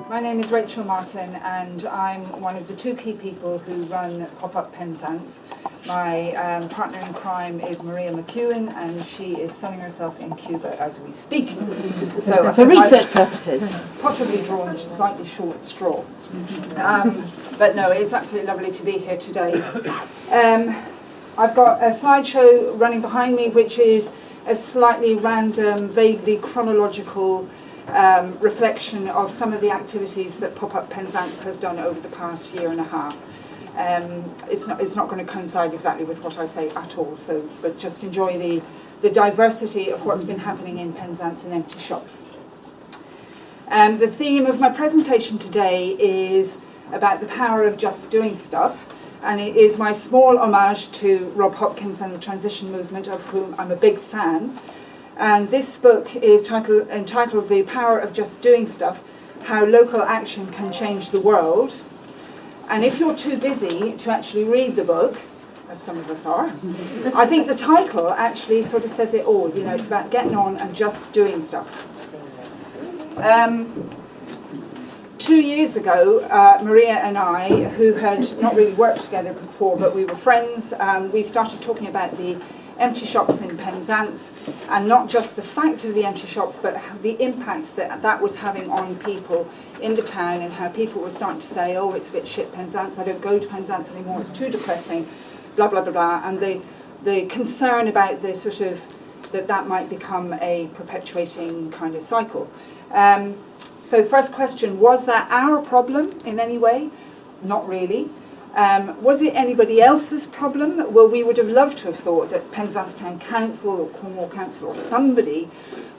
My name is Rachel Martin, and I'm one of the two key people who run Pop-Up Penzance. My partner in crime is Maria McEwen, and she is sunning herself in Cuba as we speak. So for research purposes. Possibly drawn a slightly short straw. But no, it's absolutely lovely to be here today. I've got a slideshow running behind me, which is a slightly random, vaguely chronological reflection of some of the activities that Pop-Up Penzance has done over the past year and a half. It's not going to coincide exactly with what I say at all, but just enjoy the diversity of what's been happening in Penzance and empty shops. The theme of my presentation today is about the power of just doing stuff, and it is my small homage to Rob Hopkins and the Transition movement, of whom I'm a big fan. And this book is entitled The Power of Just Doing Stuff, How Local Action Can Change the World. And if you're too busy to actually read the book, as some of us are, I think the title actually sort of says it all. You know, it's about getting on and just doing stuff. 2 years ago, Maria and I, who had not really worked together before, but we were friends, we started talking about the empty shops in Penzance, and not just the fact of the empty shops, but the impact that was having on people in the town, and how people were starting to say, oh, it's a bit shit, Penzance, I don't go to Penzance anymore, it's too depressing, blah, blah, blah, blah, and the concern about the sort of, that might become a perpetuating kind of cycle. So first question, was that our problem in any way? Not really. Was it anybody else's problem? Well, we would have loved to have thought that Penzance Town Council or Cornwall Council or somebody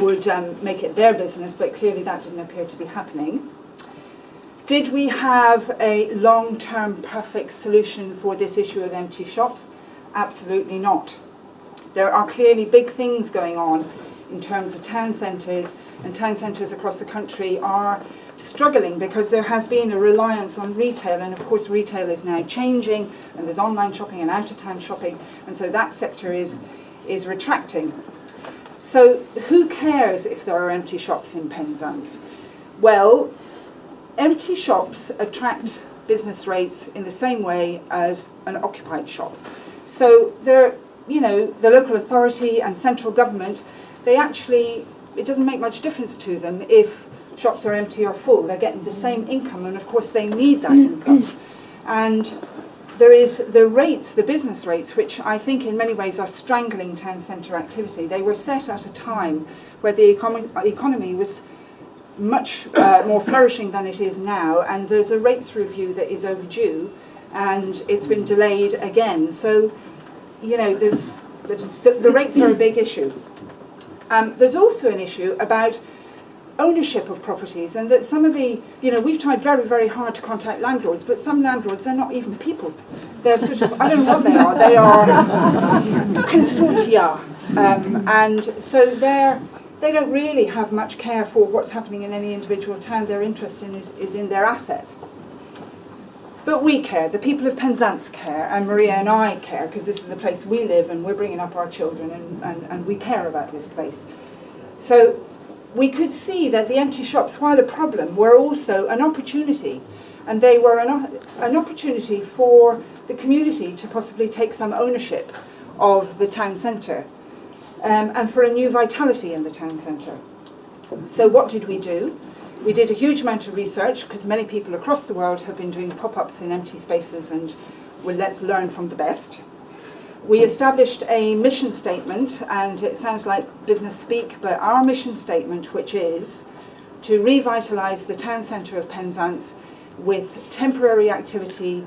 would make it their business, but clearly that didn't appear to be happening. Did we have a long-term perfect solution for this issue of empty shops? Absolutely not. There are clearly big things going on in terms of town centres, and town centres across the country are struggling because there has been a reliance on retail, and of course retail is now changing, and there's online shopping and out-of-town shopping, and so that sector is retracting. So who cares if there are empty shops in Penzance? Well, empty shops attract business rates in the same way as an occupied shop. So they're, you know, the local authority and central government, they actually, it doesn't make much difference to them if shops are empty or full. They're getting the same income, and of course they need that income. And there is the rates, the business rates, which I think in many ways are strangling town centre activity. They were set at a time where the economy was much more flourishing than it is now, and there's a rates review that is overdue, and it's been delayed again. So, you know, there's the rates are a big issue. There's also an issue about ownership of properties, and that some of the, you know, we've tried very, very hard to contact landlords, but some landlords, they're not even people. They're sort of, I don't know what they are consortia. And so they don't really have much care for what's happening in any individual town. Their interest is in their asset. But we care, the people of Penzance care, and Maria and I care, because this is the place we live and we're bringing up our children, and we care about this place. So we could see that the empty shops, while a problem, were also an opportunity, and they were an opportunity for the community to possibly take some ownership of the town centre, and for a new vitality in the town centre. So what did we do? We did a huge amount of research, because many people across the world have been doing pop-ups in empty spaces, and well, let's learn from the best. We established a mission statement, and it sounds like business speak, but our mission statement, which is to revitalise the town centre of Penzance with temporary activity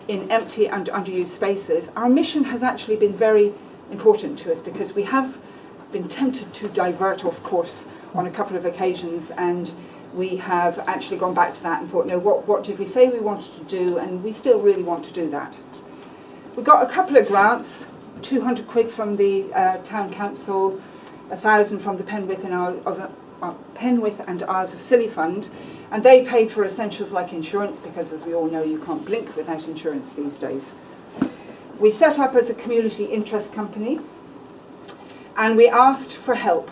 in empty and underused spaces. Our mission has actually been very important to us, because we have been tempted to divert off course on a couple of occasions, and we have actually gone back to that and thought, no, what did we say we wanted to do, and we still really want to do that. We got a couple of grants, 200 quid from the town council, 1,000 from the Penwith and Isles of Scilly Fund, and they paid for essentials like insurance, because as we all know, you can't blink without insurance these days. We set up as a community interest company, and we asked for help.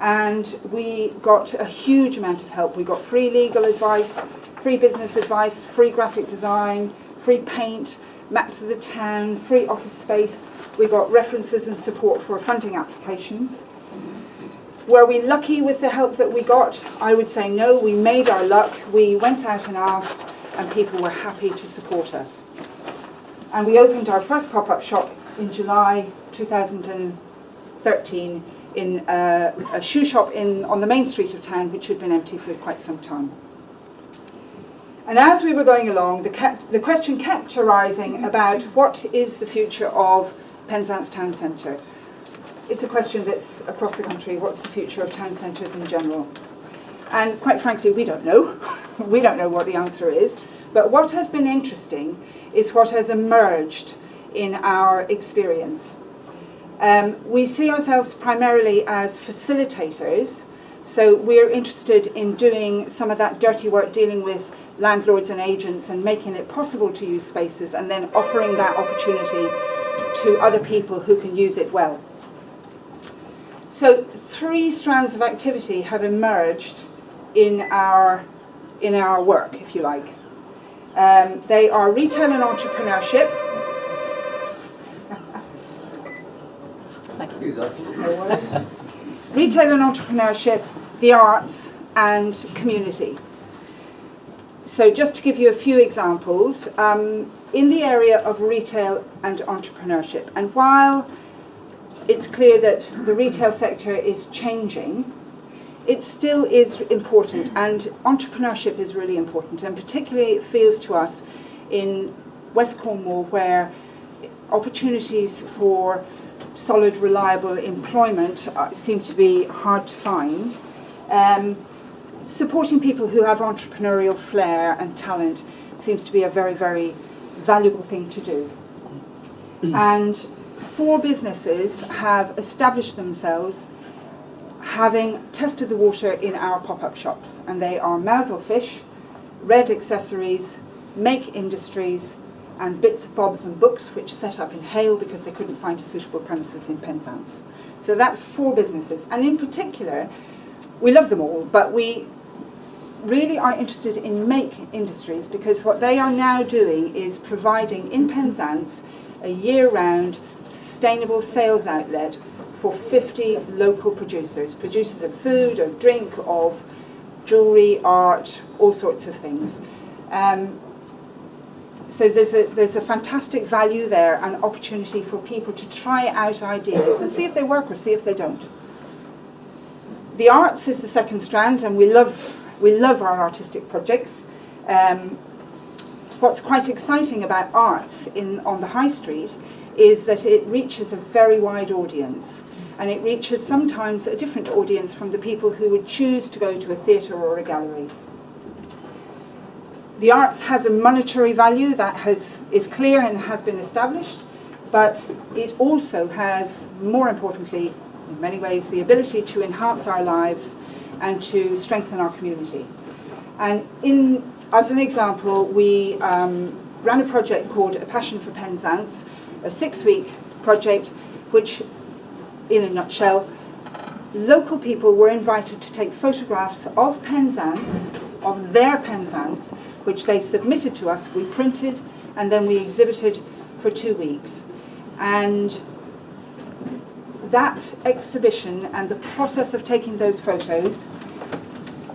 and we got a huge amount of help. We got free legal advice, free business advice, free graphic design, free paint, maps of the town, free office space. We got references and support for funding applications. Were we lucky with the help that we got? I would say no, we made our luck. We went out and asked, and people were happy to support us. And we opened our first pop-up shop in July 2013 in a shoe shop on the main street of town, which had been empty for quite some time. And as we were going along, the question kept arising about what is the future of Penzance Town Centre. It's a question that's across the country. What's the future of town centres in general? And quite frankly, we don't know. We don't know what the answer is. But what has been interesting is what has emerged in our experience. We see ourselves primarily as facilitators, so we're interested in doing some of that dirty work, dealing with landlords and agents and making it possible to use spaces and then offering that opportunity to other people who can use it well. So 3 strands of activity have emerged in our work, if you like. They are retail and entrepreneurship. Thank you. No worries. Retail and entrepreneurship, the arts, and community. So just to give you a few examples, in the area of retail and entrepreneurship, and while it's clear that the retail sector is changing, it still is important, and entrepreneurship is really important, and particularly it feels to us in West Cornwall, where opportunities for solid, reliable employment seem to be hard to find. Supporting people who have entrepreneurial flair and talent seems to be a very, very valuable thing to do. And 4 businesses have established themselves having tested the water in our pop-up shops, and they are Mousel Fish, Red Accessories, Make Industries, and Bits, Bobs and Books, which set up in Hale because they couldn't find a suitable premises in Penzance. So that's 4 businesses, and in particular, we love them all, but we really are interested in Make Industries because what they are now doing is providing in Penzance a year-round sustainable sales outlet for 50 local producers of food, of drink, of jewellery, art, all sorts of things. So there's a fantastic value there and opportunity for people to try out ideas and see if they work or see if they don't. The arts is the second strand, and we love our artistic projects. What's quite exciting about arts on the high street is that it reaches a very wide audience, and it reaches sometimes a different audience from the people who would choose to go to a theatre or a gallery. The arts has a monetary value that is clear and has been established, but it also has, more importantly, in many ways, the ability to enhance our lives and to strengthen our community. And as an example, we ran a project called A Passion for Penzance, a 6-week project which, in a nutshell, local people were invited to take photographs of Penzance, of their Penzance, which they submitted to us, we printed, and then we exhibited for 2 weeks. And that exhibition and the process of taking those photos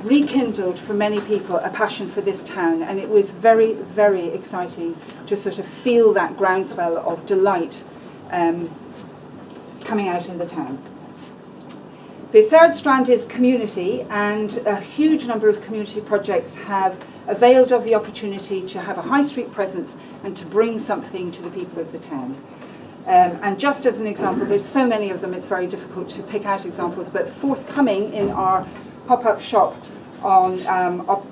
rekindled for many people a passion for this town, and it was very, very exciting to sort of feel that groundswell of delight coming out in the town. The third strand is community, and a huge number of community projects have availed of the opportunity to have a high street presence and to bring something to the people of the town. And just as an example, there's so many of them it's very difficult to pick out examples, but forthcoming in our pop-up shop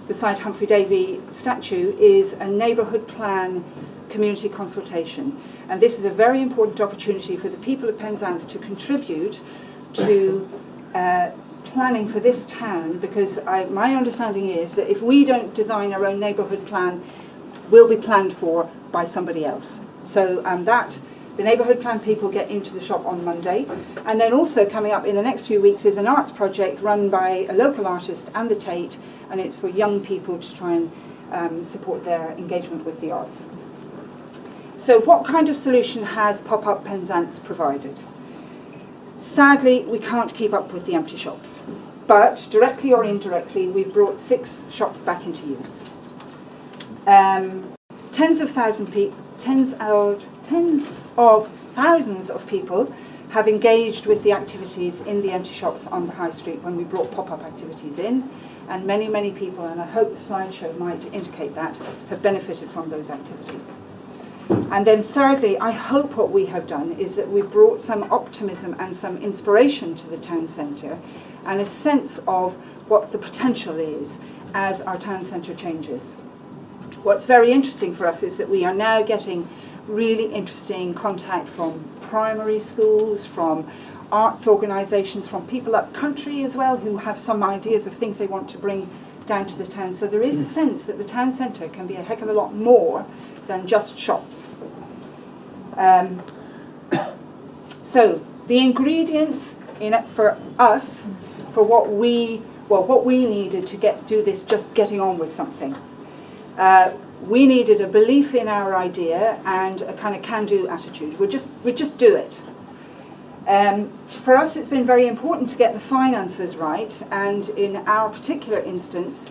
beside Humphrey Davy statue is a neighbourhood plan community consultation. And this is a very important opportunity for the people of Penzance to contribute to planning for this town, because my understanding is that if we don't design our own neighbourhood plan, we'll be planned for by somebody else. So that The neighbourhood plan people get into the shop on Monday. And then also coming up in the next few weeks is an arts project run by a local artist and the Tate, and it's for young people to try and support their engagement with the arts. So what kind of solution has Pop-Up Penzance provided? Sadly, we can't keep up with the empty shops. But directly or indirectly, we've brought 6 shops back into use. Tens of thousands of people have engaged with the activities in the empty shops on the high street when we brought pop-up activities in, and many, many people, and I hope the slideshow might indicate that, have benefited from those activities. And then thirdly, I hope what we have done is that we've brought some optimism and some inspiration to the town centre and a sense of what the potential is as our town centre changes. What's very interesting for us is that we are now getting really interesting contact from primary schools, from arts organisations, from people up country as well who have some ideas of things they want to bring down to the town. So there is a sense that the town centre can be a heck of a lot more than just shops. So the ingredients in it for us, for what we needed to do this, just getting on with something. We needed a belief in our idea and a kind of can-do attitude. We'd just do it. For us, it's been very important to get the finances right, and in our particular instance,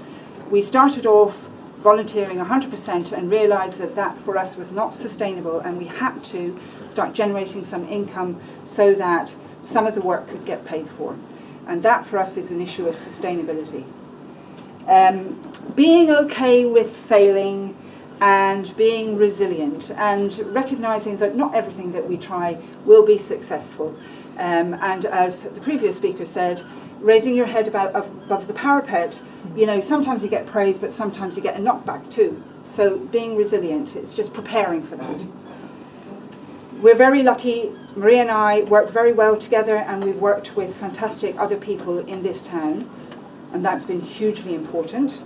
we started off volunteering 100% and realised that that for us was not sustainable, and we had to start generating some income so that some of the work could get paid for. And that for us is an issue of sustainability. Being okay with failing and being resilient and recognising that not everything that we try will be successful. And as the previous speaker said, raising your head above the parapet, you know, sometimes you get praise, but sometimes you get a knockback too. So being resilient, it's just preparing for that. We're very lucky. Maria and I worked very well together, and we've worked with fantastic other people in this town, and that's been hugely important.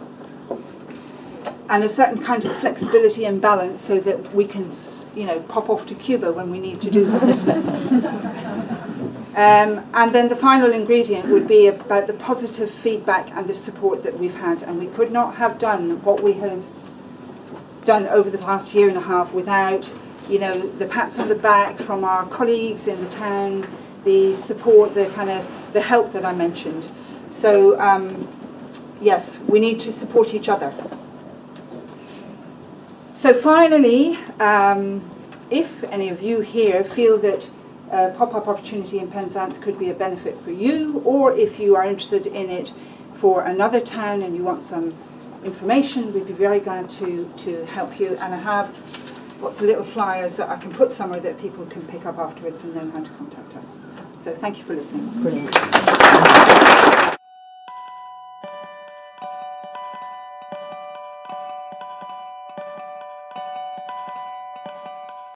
And a certain kind of flexibility and balance so that we can, you know, pop off to Cuba when we need to do that. And then the final ingredient would be about the positive feedback and the support that we've had. And we could not have done what we have done over the past year and a half without, you know, the pats on the back from our colleagues in the town, the support, the help that I mentioned. So yes, we need to support each other. So finally, if any of you here feel that a pop-up opportunity in Penzance could be a benefit for you, or if you are interested in it for another town and you want some information, we'd be very glad to help you. And I have lots of little flyers that I can put somewhere that people can pick up afterwards and know how to contact us. So thank you for listening. Brilliant.